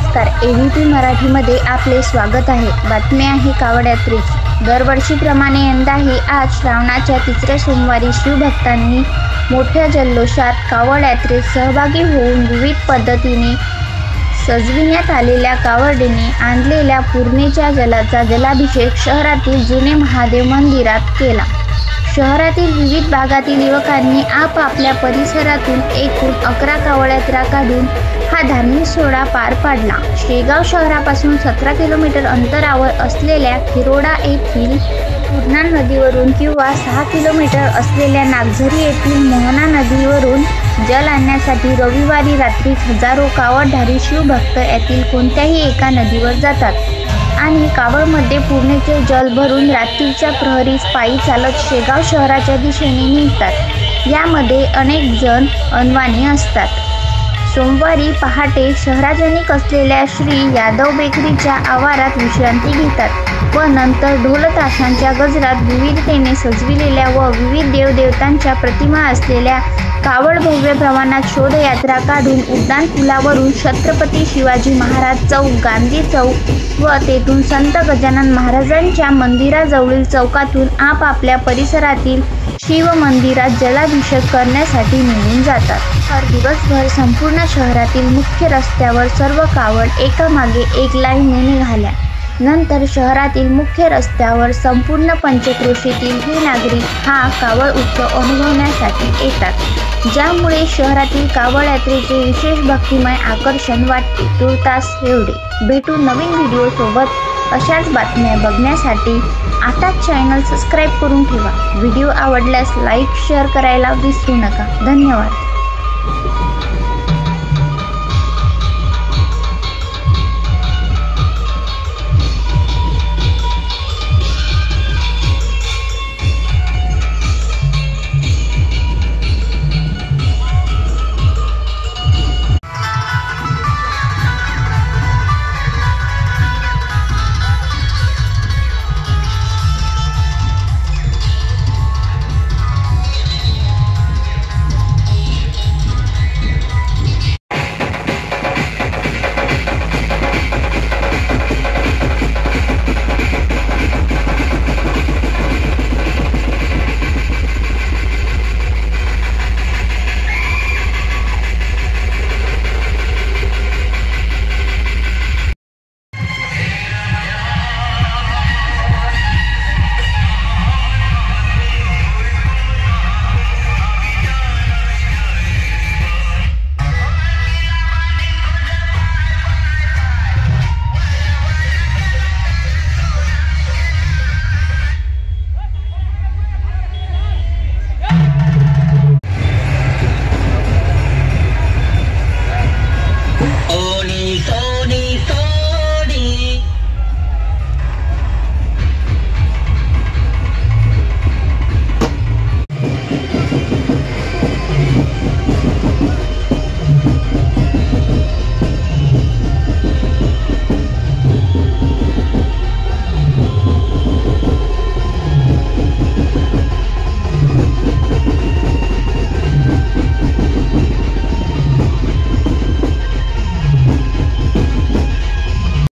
नमस्कार, एबीपी मराठीमध्ये आपले स्वागत आहे। बातमी आहे कावड यात्रेची। दरवर्षीप्रमाणे यंदाही आज श्रावणाच्या तिसऱ्या सोमवारी शिवभक्तांनी मोठ्या जल्लोषात कावड यात्रेत सहभागी होऊन विविध पद्धतीने सजविण्यात आलेल्या कावडीने आणलेल्या पूर्णेच्या जलाचा जलाभिषेक शहरातील जुने महादेव मंदिरात केला। शहरातील विविध भागातील युवकांनी आपापल्या परिसरातून एकूण 11 कावड यात्रा काढून हा धार्मिक सोहळा पार पाडला। शेगाव शहरापासून 17 किलोमीटर अंतरावर असलेल्या खिरोडा येथील पूर्णा नदीवरून किंवा 6 किलोमीटर असलेल्या नागझरी येथील मोहना नदीवरून जल आणण्यासाठी रविवारी रात्री हजारो कावडधारी शिवभक्त यातील कोणत्याही एका नदीवर जातात आणि कावडमध्ये पूर्णेचे जल भरून रात्रीच्या प्रहरीस पायी चालत शेगाव शहराच्या दिशेने निघतात। यामध्ये अनेक जण अनवाणी असतात। सोमवारी पहाटे शहराजनिक असलेल्या श्री यादव बेकरीच्या आवारात विश्रांती घेतात व नंतर ढोल ताशांच्या गजरात विविधतेने सजविलेल्या व विविध देवदेवतांच्या प्रतिमा असलेल्या कावड भव्य प्रमाणात शोधयात्रा काढून उड्डाण पुलावरून छत्रपती शिवाजी महाराज चौक, गांधी चौक व तेथून संत गजानन महाराजांच्या मंदिराजवळील चौकातून आपापल्या परिसरातील शिव मंदिरात जलाभिषेक करण्यासाठी निघून जातात। दिवसभर संपूर्ण शहरातील मुख्य रस्त्यावर सर्व कावड एकामागे एक लाईनने निघाल्या। नंतर शहरातील मुख्य रस्त्यावर संपूर्ण पंचक्रोशीतील हे नागरिक हा कावड उत्सव अनुभवण्यासाठी येतात, ज्यामुळे शहरातील कावड यात्रेचे विशेष भक्तिमय आकर्षण वाटते। तुर्तास एवढे। भेटू नवीन व्हिडिओ सोबत। अशाच बातम्या बघण्यासाठी आताच चॅनल सबस्क्राईब करून ठेवा। व्हिडिओ आवडल्यास लाईक शेअर करायला विसरू नका। धन्यवाद।